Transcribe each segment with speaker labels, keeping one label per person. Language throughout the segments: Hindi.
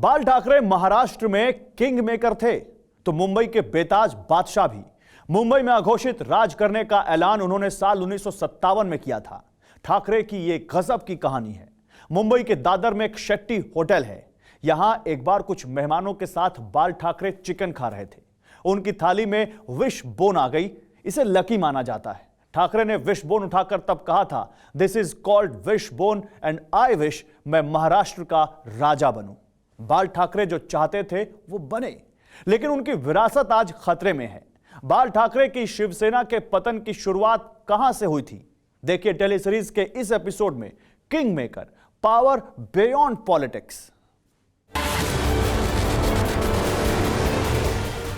Speaker 1: बाल ठाकरे महाराष्ट्र में किंग मेकर थे तो मुंबई के बेताज बादशाह भी। मुंबई में अघोषित राज करने का ऐलान उन्होंने साल 1957 में किया था। ठाकरे की यह गजब की कहानी है। मुंबई के दादर में एक शेट्टी होटल है। यहां एक बार कुछ मेहमानों के साथ बाल ठाकरे चिकन खा रहे थे। उनकी थाली में विश बोन आ गई। इसे लकी माना जाता है। ठाकरे ने विश बोन उठाकर तब कहा था, this is called wish bone and I wish मैं महाराष्ट्र का राजा बनूं। बाल ठाकरे जो चाहते थे वो बने, लेकिन उनकी विरासत आज खतरे में है। बाल ठाकरे की शिवसेना के पतन की शुरुआत कहां से हुई थी? देखिए टेलीसीरीज के इस एपिसोड में, king maker, power beyond politics.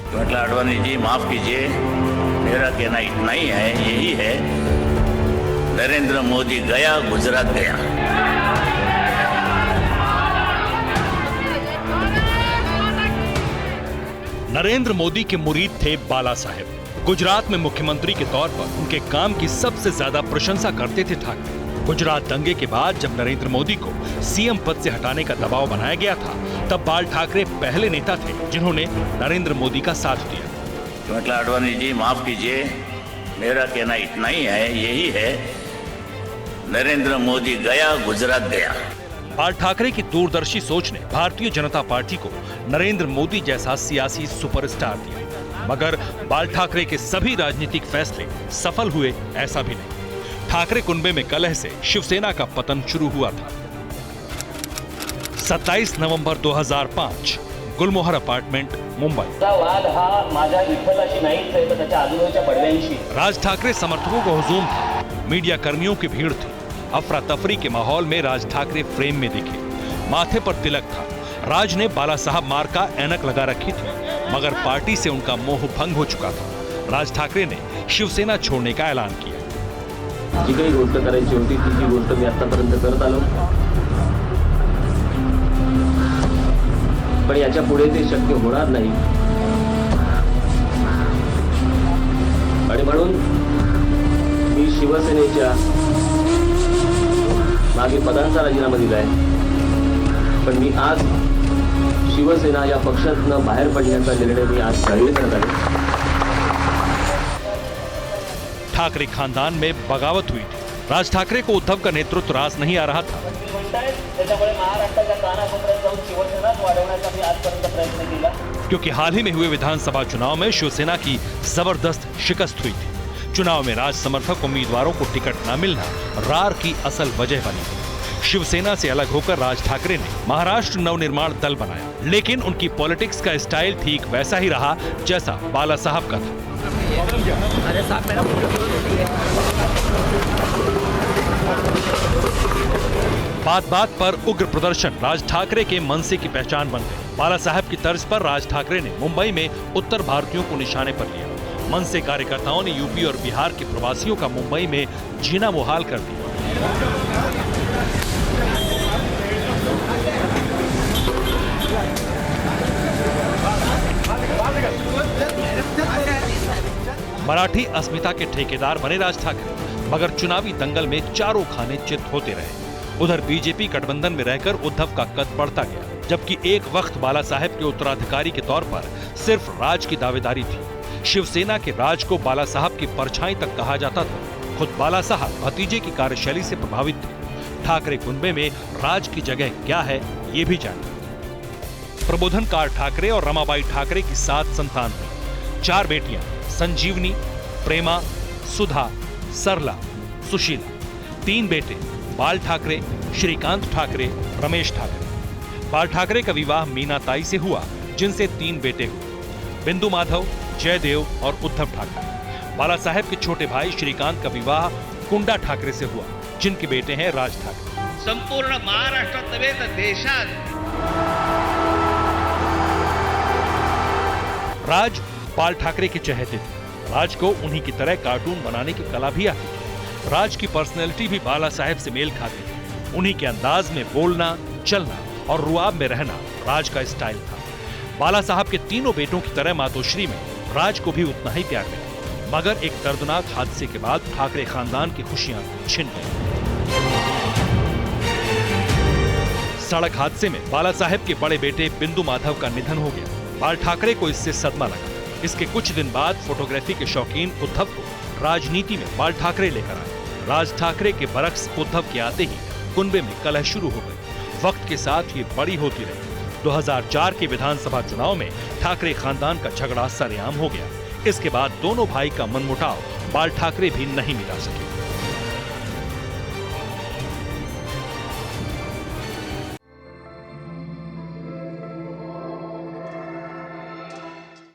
Speaker 2: मतलब अडवाणी जी माफ कीजिए, मेरा कहना इतना ही है, यही है, नरेंद्र मोदी गया, गुजरात गया।
Speaker 3: नरेंद्र मोदी के मुरीद थे बाला साहेब। गुजरात में मुख्यमंत्री के तौर पर उनके काम की सबसे ज्यादा प्रशंसा करते थे ठाकरे। गुजरात दंगे के बाद जब नरेंद्र मोदी को सीएम पद से हटाने का दबाव बनाया गया था, तब बाल ठाकरे पहले नेता थे जिन्होंने नरेंद्र मोदी का साथ दिया।
Speaker 2: मतलब अडवाणी जी माफ कीजिए, मेरा कहना इतना ही है, यही है, नरेंद्र मोदी गया, गुजरात गया।
Speaker 3: बाल ठाकरे की दूरदर्शी सोच ने भारतीय जनता पार्टी को नरेंद्र मोदी जैसा सियासी सुपरस्टार दिया, मगर बाल ठाकरे के सभी राजनीतिक फैसले सफल हुए ऐसा भी नहीं। ठाकरे कुनबे में कलह से शिवसेना का पतन शुरू हुआ था। 27 नवंबर 2005 गुलमोहर अपार्टमेंट, मुंबई। राज ठाकरे समर्थकों का हुजूम था। मीडिया कर्मियों की भीड़ थी। अफरा तफरी के माहौल में राज ठाकरे फ्रेम में दिखे। माथे पर तिलक था। राज ने बाला साहब मार का ऐनक लगा रखी थी, मगर पार्टी से उनका मोह भंग हो चुका था। राज ठाकरे ने शिवसेना छोड़ने का ऐलान किया।
Speaker 4: जी काही गोष्ट करायची होती ती जी गोष्ट मी आतापर्यंत करत आलो, पण याच्या पुढे ते शक्य होणार नाही आणि म्हणून मी शिवसेनेच्या मागे पदांचा राजीनामा दिलाय। पण मी आज शिवसेना या पक्षातून बाहेर पडण्याचा निर्णय मी आज जाहीर करत आहे।
Speaker 3: ठाकरे खानदान में बगावत हुई थी। राज ठाकरे को उद्धव का नेतृत्व रास नहीं आ रहा था, क्योंकि हाल ही में हुए विधानसभा चुनाव में शिवसेना की जबरदस्त शिकस्त हुई थी। चुनाव में राज समर्थक उम्मीदवारों को टिकट न मिलना रार की असल वजह बनी। शिवसेना से अलग होकर राज ठाकरे ने महाराष्ट्र नवनिर्माण दल बनाया, लेकिन उनकी पॉलिटिक्स का स्टाइल ठीक वैसा ही रहा जैसा बाला साहब का था। बात बात पर उग्र प्रदर्शन राज ठाकरे के मनसे की पहचान बन गए। बाला साहब की तर्ज पर राज ठाकरे ने मुंबई में उत्तर भारतीयों को निशाने पर लिया। मनसे कार्यकर्ताओं ने यूपी और बिहार के प्रवासियों का मुंबई में जीना मुहाल कर दिया। मराठी अस्मिता के ठेकेदार बने राज ठाकरे, मगर चुनावी दंगल में चारों खाने चित होते रहे। उधर बीजेपी गठबंधन में रहकर उद्धव का कद बढ़ता गया, जबकि एक वक्त बाला साहब के उत्तराधिकारी के तौर पर सिर्फ राज की दावेदारी थी। शिवसेना के राज को बाला साहब की परछाई तक कहा जाता था। खुद बाला साहब भतीजे की कार्यशैली से प्रभावित थे। ठाकरे कुनबे में राज की जगह क्या है, ये भी जानिए। प्रबोधनकार ठाकरे और रमाबाई ठाकरे की 7 संतान हुई। 4 बेटियां, संजीवनी, प्रेमा, सुधा, सरला, सुशीला। 3 बेटे, बाल ठाकरे, श्रीकांत ठाकरे, रमेश ठाकरे। बाल ठाकरे का विवाह मीना ताई से हुआ, जिनसे 3 बेटे हुए, बिंदु माधव, जयदेव और उद्धव ठाकरे। बाला साहेब के छोटे भाई श्रीकांत का विवाह कुंडा ठाकरे से हुआ, जिनके बेटे हैं राज ठाकरे।
Speaker 5: संपूर्ण महाराष्ट्रात नव्हे तर देशात
Speaker 3: राज बाल ठाकरे के चहेते थे। राज को उन्हीं की तरह कार्टून बनाने की कला भी आती थी। राज की पर्सनैलिटी भी बाला साहेब से मेल खाती थी। उन्हीं के अंदाज में बोलना, चलना और रुआब में रहना राज का स्टाइल था। बाला साहब के तीनों बेटों की तरह मातोश्री में राज को भी उतना ही प्यार मिला, मगर एक दर्दनाक हादसे के बाद ठाकरे खानदान की खुशियां छिन गईं। सड़क हादसे में बाला साहेब के बड़े बेटे बिंदु माधव का निधन हो गया। बाल ठाकरे को इससे सदमा लगा। इसके कुछ दिन बाद फोटोग्राफी के शौकीन उद्धव को राजनीति में बाल ठाकरे लेकर आए। राज ठाकरे के बरक्स उद्धव के आते ही कुनबे में कलह शुरू हो गई। वक्त के साथ ये बड़ी होती रही। 2004 के विधानसभा चुनाव में ठाकरे खानदान का झगड़ा सरेआम हो गया। इसके बाद दोनों भाई का मनमुटाव बाल ठाकरे भी नहीं मिटा सके।